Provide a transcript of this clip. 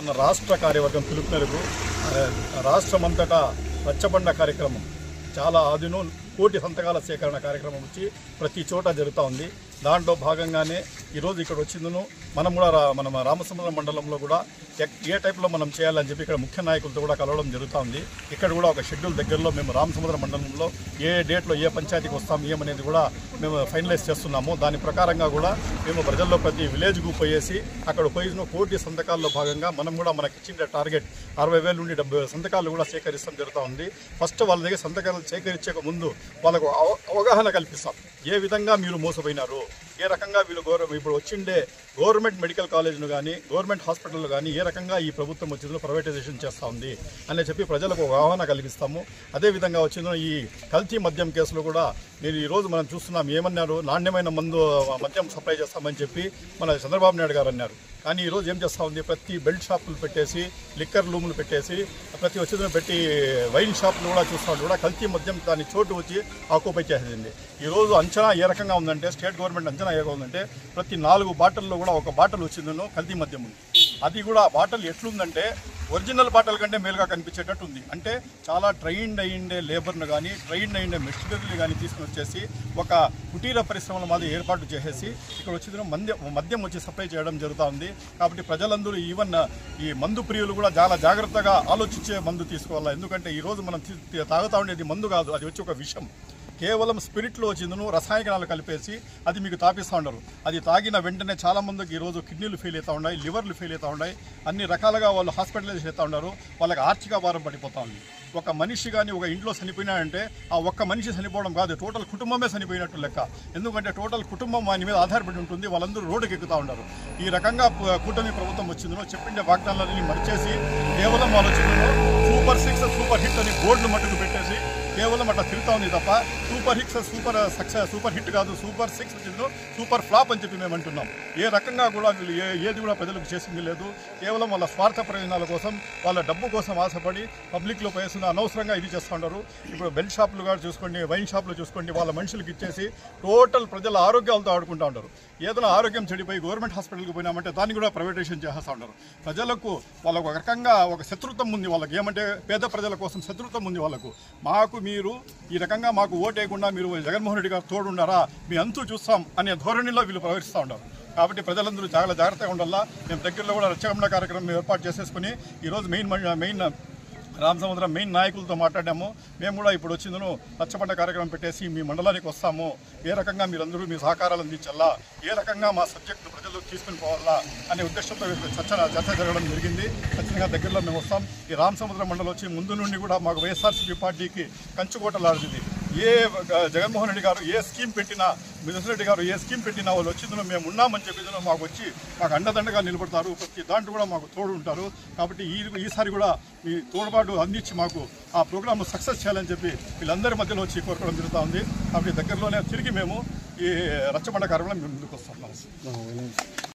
మన రాష్ట్ర కార్యవర్గం పిలుపు మేరకు రాష్ట్రమంతటా రచ్చబండ కార్యక్రమం చాలా ఆదిను కోటి సంతకాల సేకరణ కార్యక్రమం వచ్చి ప్రతి చోట జరుగుతూ ఉంది. దాంట్లో భాగంగానే ఈరోజు ఇక్కడ వచ్చిందను మనం కూడా మన రామసముద్రం మండలంలో కూడా ఏ టైప్లో మనం చేయాలని చెప్పి ఇక్కడ ముఖ్య నాయకులతో కూడా కలవడం జరుగుతూ ఉంది. ఇక్కడ కూడా ఒక షెడ్యూల్ దగ్గరలో మేము రామసముద్రం మండలంలో ఏ డేట్లో ఏ పంచాయతీకి వస్తాం ఏమనేది కూడా మేము ఫైనలైజ్ చేస్తున్నాము. దాని ప్రకారంగా కూడా మేము ప్రజల్లో ప్రతి విలేజ్కు పోయేసి అక్కడ పోయిన కోటి సంతకాల్లో భాగంగా మనం కూడా మనకి ఇచ్చిన టార్గెట్ 60,000 నుండి 70,000 సంతకాలు కూడా సేకరిస్తాం జరుగుతూ ఉంది. ఫస్ట్ వాళ్ళ దగ్గర సంతకాలు సేకరించక ముందు వాళ్ళకు అవగాహన కల్పిస్తాం. ఏ విధంగా మీరు మోసపోయినారు, ఏ రకంగా వీళ్ళు ఇప్పుడు వచ్చిండే గవర్నమెంట్ మెడికల్ కాలేజ్ను కానీ గవర్నమెంట్ హాస్పిటల్ కానీ ఏ రకంగా ఈ ప్రభుత్వం వచ్చిందో ప్రైవేటైజేషన్ చేస్తూ ఉంది అని చెప్పి ప్రజలకు అవగాహన కలిగిస్తాము. అదేవిధంగా వచ్చిందో ఈ కల్తీ మద్యం కేసులో కూడా నేను ఈరోజు మనం చూస్తున్నాం. ఏమన్నారు, నాణ్యమైన మద్యం సప్లై చేస్తామని చెప్పి మన చంద్రబాబు నాయుడు గారు అన్నారు. కానీ ఈరోజు ఏం చేస్తూ ఉంది, ప్రతి బెల్ట్ షాపులు పెట్టేసి లిక్కర్ రూములు పెట్టేసి ప్రతి వచ్చేది పెట్టి వైన్ షాపులు కూడా చూస్తూ కూడా కల్తీ మద్యం దాని చోటు వచ్చి ఆక్యుపై చేసేసింది. ఈరోజు అంచనా ఏ రకంగా ఉందంటే, స్టేట్ గవర్నమెంట్ అంచనా ఏ ఉందంటే ప్రతి 4 బాటిల్లో కూడా ఒక బాటిల్ వచ్చిందనో కల్తీ మద్యం ఉంది. అది కూడా బాటిల్ ఎట్లుందంటే ఒరిజినల్ బాటిల్ కంటే మేలుగా కనిపించేటట్టు ఉంది. అంటే చాలా ట్రైన్డ్ అయ్యిండే లేబర్ను కానీ ట్రైన్డ్ అయ్యిండే మెషినరీలు కానీ తీసుకుని వచ్చేసి ఒక కుటీర పరిశ్రమల మాది ఏర్పాటు చేసేసి ఇక్కడ వచ్చి మద్యం వచ్చి సప్లై చేయడం జరుగుతూ ఉంది. కాబట్టి ప్రజలందరూ ఈవెన్ ఈ మందు ప్రియులు కూడా చాలా జాగ్రత్తగా ఆలోచించే మందు తీసుకోవాలి. ఎందుకంటే ఈరోజు మనం తాగుతూ ఉండేది మందు కాదు, అది వచ్చి ఒక విషం. కేవలం స్పిరిట్లో వచ్చిందను రసాయనాలు కలిపేసి అది మీకు తాపిస్తూ ఉండరు. అది తాగిన వెంటనే చాలామందికి ఈరోజు కిడ్నీలు ఫెయిల్ అవుతూ ఉన్నాయి, లివర్లు ఫెయిల్ అవుతూ ఉన్నాయి, అన్ని రకాలుగా వాళ్ళు హాస్పిటలైజ్ అవుతూ ఉన్నారు. వాళ్ళకి ఆర్థిక భారం పడిపోతూ ఉంది. ఒక మనిషి కానీ ఒక ఇంట్లో చనిపోయినాడంటే ఆ ఒక్క మనిషి చనిపోవడం కాదు, టోటల్ కుటుంబమే చనిపోయినట్టు లెక్క. ఎందుకంటే టోటల్ కుటుంబం వాని మీద ఆధారపడి ఉంటుంది. వాళ్ళందరూ రోడ్డుకి ఎక్కుతూ ఉన్నారు. ఈ రకంగా కూటమి ప్రభుత్వం వచ్చిందో చెప్పిండే వాగ్దానాలని మరిచేసి కేవలం వాళ్ళు వచ్చిందో సూపర్ 6 సూపర్ హిట్ అని బోర్డులు మట్టుకు పెట్టేసి కేవలం అట్లా తిరుగుతూ ఉంది తప్ప super hits super success super hit కాదు, సూపర్ 6 వచ్చిందో సూపర్ ఫ్లాప్ అని చెప్పి మేము అంటున్నాం. ఏ రకంగా కూడా వీళ్ళు ఏది కూడా ప్రజలకు చేసింది లేదు. కేవలం వాళ్ళ స్వార్థ ప్రయోజనాల కోసం, వాళ్ళ డబ్బు కోసం ఆశపడి పబ్లిక్లో పోయేస్తున్న అనవసరంగా ఇది చేస్తూ ఉన్నారు. ఇప్పుడు బెల్ట్ షాపులు కూడా చూసుకోండి, వైన్ షాపులు చూసుకోండి, వాళ్ళ మనుషులకు ఇచ్చేసి టోటల్ ప్రజల ఆరోగ్యాలతో ఆడుకుంటూ ఉంటారు. ఏదైనా ఆరోగ్యం చెడిపోయి గవర్నమెంట్ హాస్పిటల్కి పోయినామంటే దాన్ని కూడా ప్రైవేటైజేషన్ చేస్తూ ఉంటారు. ప్రజలకు వాళ్ళకు ఒక రకంగా ఒక శత్రుత్వం ఉంది. వాళ్ళకి ఏమంటే పేద ప్రజల కోసం శత్రుత్వం ఉంది వాళ్ళకు. మాకు మీరు ఈ రకంగా మాకు ఓటేయకుండా మీరు జగన్మోహన్ రెడ్డి గారు తోడుండారా, మీ అంతు చూస్తాం అనే ధోరణిలో వీళ్ళు ప్రవర్తిస్తూ ఉంటారు. కాబట్టి ప్రజలందరూ చాలా జాగ్రత్తగా ఉండాలా. మేము దగ్గరలో కూడా రచ్చబండ కార్యక్రమం ఏర్పాటు చేసేసుకుని ఈరోజు మెయిన్ రామసముద్రం మెయిన్ నాయకులతో మాట్లాడాము. మేము కూడా ఇప్పుడు వచ్చిందను రచ్చబండ కార్యక్రమం పెట్టేసి మీ మండలానికి వస్తాము, ఏ రకంగా మీరందరూ మీ సహకారాలు అందించాలా, ఏ రకంగా మా సబ్జెక్టు ప్రజలు తీసుకుని పోవాలా అనే ఉద్దేశంతో చర్చ జరగడం జరిగింది. ఖచ్చితంగా దగ్గరలో మేము వస్తాం. ఈ రామసముద్రం మండలం వచ్చి ముందు నుండి కూడా మాకు వైఎస్ఆర్సీపీ పార్టీకి కంచుకోటలాడుతుంది. ఏ జగన్మోహన్ రెడ్డి గారు ఏ స్కీమ్ పెట్టినా, మిథున్ రెడ్డి గారు ఏ స్కీమ్ పెట్టినా వాళ్ళు వచ్చిందో మేము ఉన్నామని చెప్పిదో మాకు వచ్చి మాకు అండదండగా నిలబడతారు. ప్రతి దాంట్లో కూడా మాకు తోడు ఉంటారు. కాబట్టి ఈసారి కూడా మీ తోడ్పాటు అందించి మాకు ఆ ప్రోగ్రామ్ సక్సెస్ చేయాలని చెప్పి వీళ్ళందరి మధ్యలో వచ్చి కోరుకోవడం జరుగుతూ ఉంది. కాబట్టి దగ్గరలోనే తిరిగి మేము ఈ రచ్చబండ కార్యక్రమం ముందుకు వస్తాం.